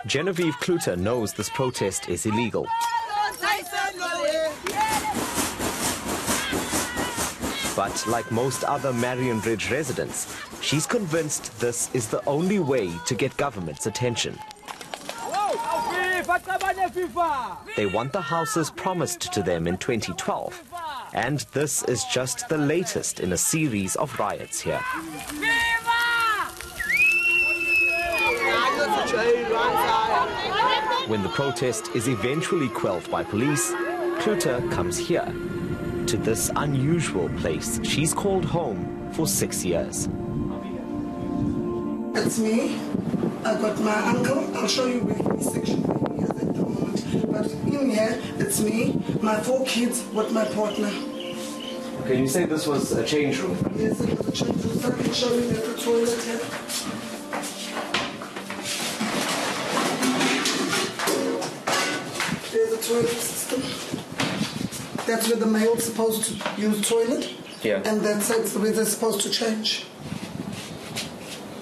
Genevieve Kluter knows this protest is illegal. But like most other Mariannridge residents, she's convinced this is the only way to get government's attention. They want the houses promised to them in 2012. And this is just the latest in a series of riots here. When the protest is eventually quelled by police, Kluter comes here, to this unusual place she's called home for 6 years. It's me. I got my uncle. I'll show you where his section is at the moment. But in here, it's me, my 4 kids with my partner. Okay, you say this was a change room? Yes, it was a change room. So I can show you the toilet here. There's a toilet system. That's where the male's supposed to use toilet. Yeah. And that's where they're supposed to change.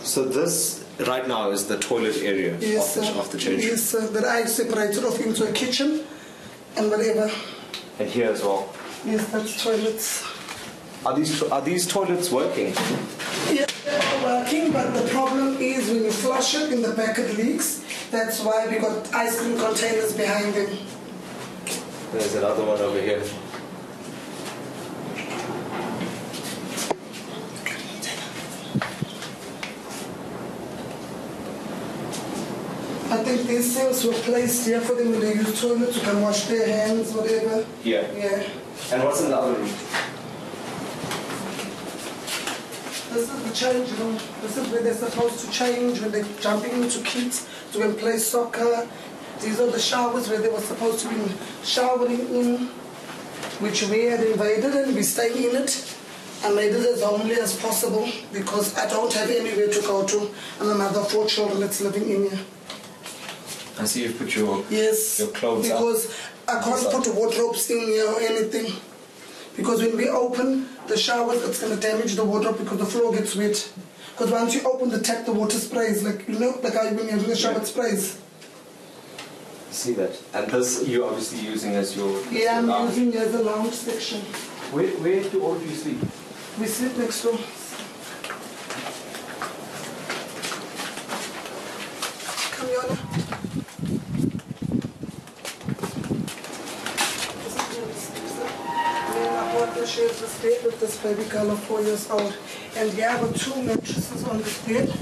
So this, right now, is the toilet area yes, of the change room? Yes, sir. That I separated off into a kitchen and whatever. And here as well? Yes, that's toilets. Are these toilets working? Yeah, they're working, but the problem is when you flush it, in the back it leaks. That's why we got ice cream containers behind them. There's another one over here. I think these things were placed here for them when they use toilets, you can wash their hands, whatever. Yeah. Yeah. And what's in the other room? This is the change room. This is where they're supposed to change when they're jumping into kits to go and play soccer. These are the showers where they were supposed to be showering in, which we had invaded, and we stayed in it. I made it as homely as possible because I don't have anywhere to go to. I'm a mother of 4 children that's living in here. I see you've put your, your clothes because up. I can't put wardrobes in here or anything. Because when we open the showers, it's going to damage the wardrobe because the floor gets wet. Because once you open the tap, the water sprays, like, you know, like how when you're in the shower, it sprays. I see that. And this you're obviously using as your... Yeah, I'm using it as a lounge section. Where do all of you sleep? We sleep next door. Come here. Shares this bed with this baby girl of 4 years old, and yeah, I got 2 mattresses on this bed,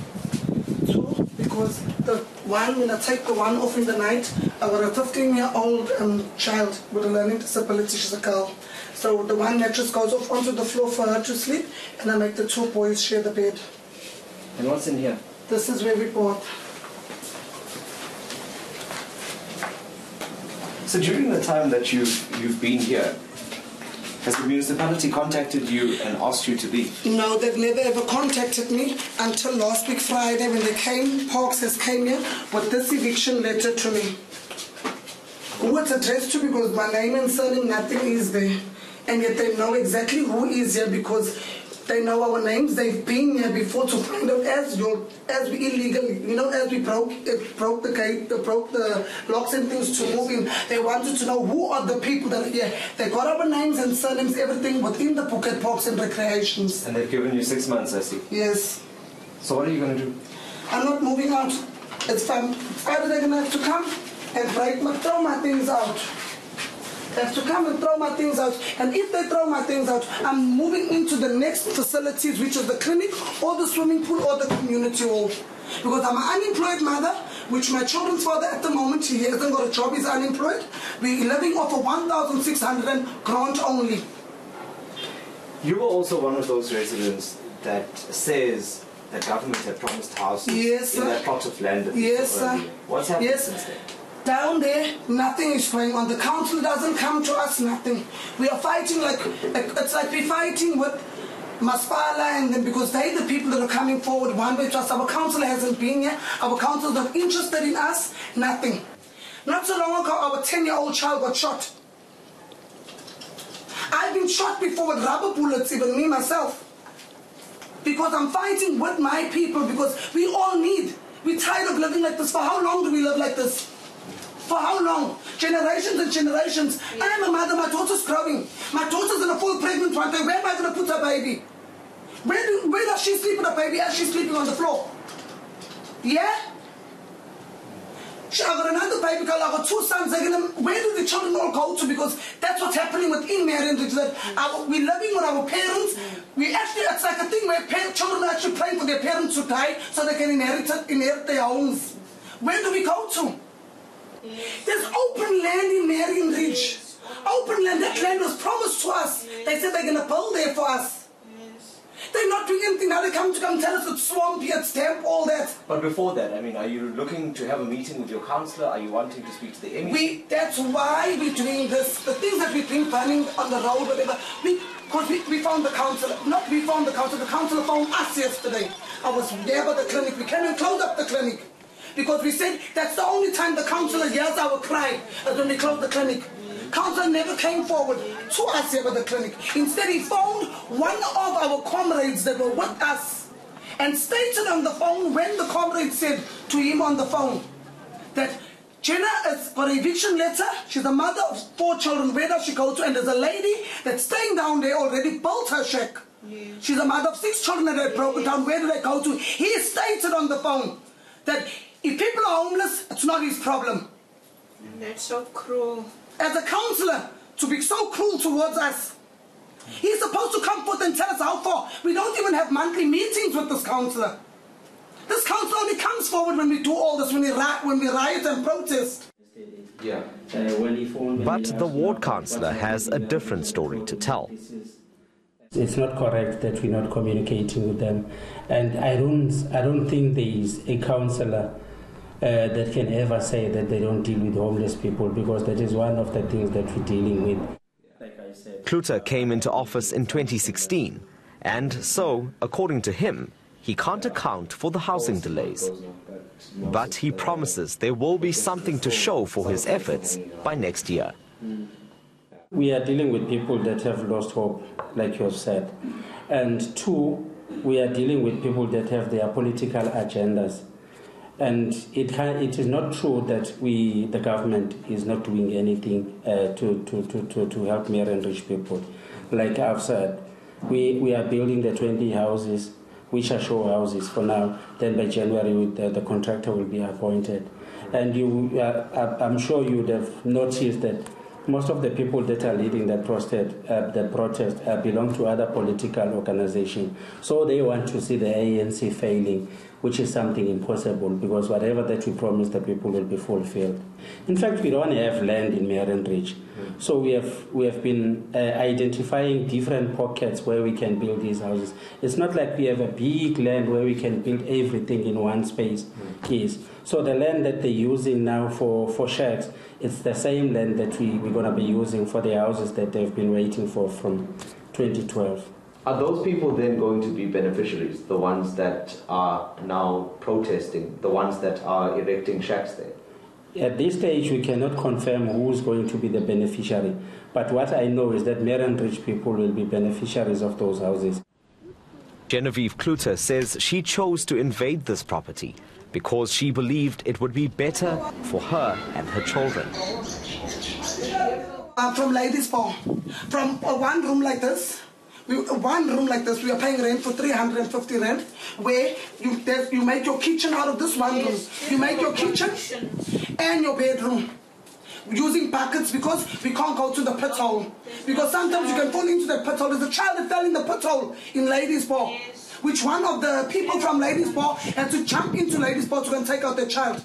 2, because the one, when I take the one off in the night, I got a 15-year-old child with a learning disability. She's a girl, so the one mattress goes off onto the floor for her to sleep, and I make the 2 boys share the bed. And what's in here? This is where we bought. So during the time that you've been here, has the municipality contacted you and asked you to leave? No, they've never ever contacted me until last week Friday when they came, Parks has came here with this eviction letter to me. Who it's addressed to because my name and surname, nothing is there. And yet they know exactly who is here because they know our names. They've been here before to find out as we illegally, you know, as we broke the gate, broke the locks and things to move in. They wanted to know who are the people that are here. They got our names and surnames, everything within the Phuket Parks and Recreations. And they've given you 6 months, I see. Yes. So what are you going to do? I'm not moving out. It's fine. Either they're going to have to come and throw my things out. They have to come and throw my things out. And if they throw my things out, I'm moving into the next facilities, which is the clinic or the swimming pool or the community hall. Because I'm an unemployed mother, which my children's father at the moment, he hasn't got a job, he's unemployed. We're living off of 1,600 grant only. You were also one of those residents that says the government had promised houses in that plot of land. That yes, sir. What's happened since then? Down there, nothing is going on. The council doesn't come to us, nothing. We are fighting like it's like we're fighting with Masipala and them because they're the people that are coming forward one way to us. Our council hasn't been here. Our council's not interested in us, nothing. Not so long ago, our 10-year-old child got shot. I've been shot before with rubber bullets, even me myself. Because I'm fighting with my people because we all need We're tired of living like this. For how long do we live like this? For how long? Generations and generations. I am a mother, my daughter's growing. My daughter's in a full pregnant one day. Where am I going to put her baby? Where does she sleep with her baby as she's sleeping on the floor? Yeah? I got another baby girl, I got 2 sons. Where do the children all go to? Because that's what's happening within Mariannridge. We're living with our parents. It's like a thing where children are actually praying for their parents to die so they can inherit their homes. Where do we go to? There's open land in Mariannridge. Open land. That land was promised to us. They said they're going to build there for us. They're not doing anything now. They come tell us it's swampy, it's damp, all that. But before that, I mean, are you looking to have a meeting with your councillor? Are you wanting to speak to the MEC? That's why we're doing this. The things that we've been planning on the road, whatever. Because we found the councillor. Not we found the councillor. The councillor found us yesterday. I was there by the clinic. We came and closed up the clinic. Because we said that's the only time the councillor hears our cry, is when we close the clinic. Councillor never came forward to us here at the clinic. Instead, he phoned one of our comrades that were with us and stated on the phone when the comrade said to him on the phone that Jenna has got an eviction letter. She's a mother of 4 children. Where does she go to? And there's a lady that's staying down there already built her shack. Yeah. She's a mother of 6 children that had broken down. Where do they go to? He stated on the phone that if people are homeless, it's not his problem. And that's so cruel. As a councillor, to be so cruel towards us. He's supposed to come forth and tell us how far. We don't even have monthly meetings with this councillor. This councillor only comes forward when we do all this, when we riot and protest. Yeah. But the ward councillor has a different story to tell. It's not correct that we're not communicating with them, and I don't think there is a councillor that can ever say that they don't deal with homeless people, because that is one of the things that we're dealing with. Like I said, Kluter came into office in 2016, and so, according to him, he can't account for the housing delays. But he promises there will be something to show for his efforts by next year. We are dealing with people that have lost hope, like you have said. And 2, we are dealing with people that have their political agendas. And it is not true that the government is not doing anything to help Mariannridge people. Like I've said, we are building the 20 houses, which are show houses for now. Then by January, the contractor will be appointed. And I'm sure you would have noticed that most of the people that are leading that protest belong to other political organizations. So they want to see the ANC failing, which is something impossible, because whatever that we promise the people will be fulfilled. In fact, we don't have land in Mariannridge. So we have been identifying different pockets where we can build these houses. It's not like we have a big land where we can build everything in one space. So the land that they're using now for shacks, it's the same land that we're going to be using for the houses that they've been waiting for from 2012. Are those people then going to be beneficiaries, the ones that are now protesting, the ones that are erecting shacks there? At this stage, we cannot confirm who's going to be the beneficiary. But what I know is that Mariannridge people will be beneficiaries of those houses. Genevieve Kluter says she chose to invade this property because she believed it would be better for her and her children. From Ladies Bar, from one room like this, we are paying rent for 350 rand, where you make your kitchen out of this one room. You make your kitchen and your bedroom using buckets, because we can't go to the pit hole. Because sometimes you can fall into the pit hole. There's a child that fell in the pit hole in Ladies Bar, which one of the people from Ladies Bar had to jump into Ladies Bar to go and take out their child.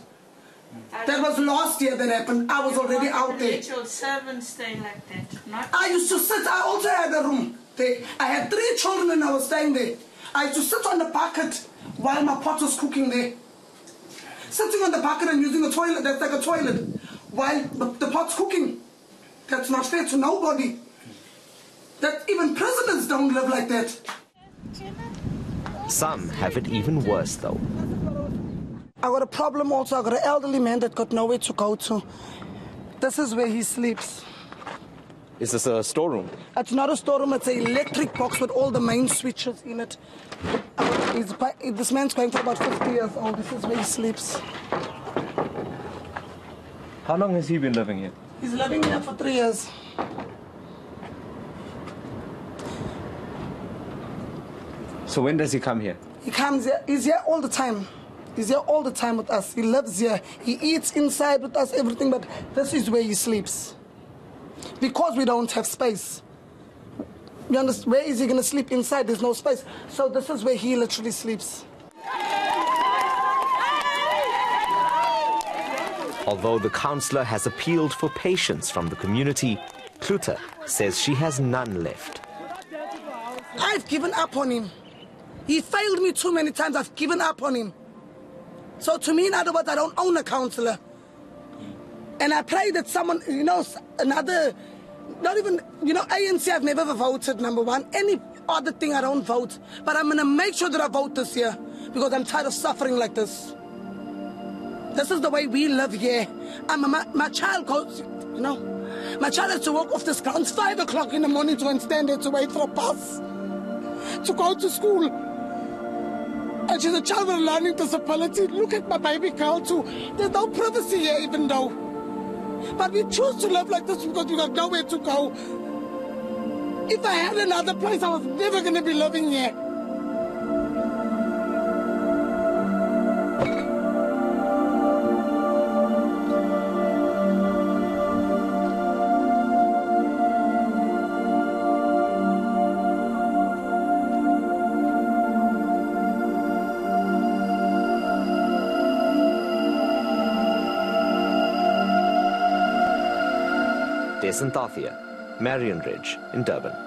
That was last year that happened. I was already out there. Your servants stay like that. I used to sit. I also had a room there. I had 3 children and I was staying there. I used to sit on the bucket while my pot was cooking there. Sitting on the bucket and using a toilet, that's like a toilet, while the pot's cooking. That's not fair to nobody. That even presidents don't live like that. Some have it even worse though. I got a problem also. I got an elderly man that got nowhere to go to. This is where he sleeps. Is this a storeroom? It's not a storeroom, it's an electric box with all the main switches in it. This man's going for about 50 years old. This is where he sleeps. How long has he been living here? He's living here for 3 years. So when does he come here? He comes here, he's here all the time. He's here all the time with us. He lives here. He eats inside with us, everything, but this is where he sleeps. Because we don't have space. You understand? Where is he going to sleep? Inside, there's no space. So this is where he literally sleeps. Although the councillor has appealed for patience from the community, Kluter says she has none left. I've given up on him. He failed me too many times. I've given up on him. So to me, in other words, I don't own a councillor. And I pray that someone, another, not even, ANC, I've never voted, number one. Any other thing, I don't vote. But I'm going to make sure that I vote this year because I'm tired of suffering like this. This is the way we live here. My child goes, my child has to walk off this grounds 5 o'clock in the morning to go and stand there to wait for a bus to go to school. And she's a child with a learning disability. Look at my baby girl too. There's no privacy here even though. But we choose to live like this because we got nowhere to go. If I had another place, I was never going to be living here. Mariannridge in Durban.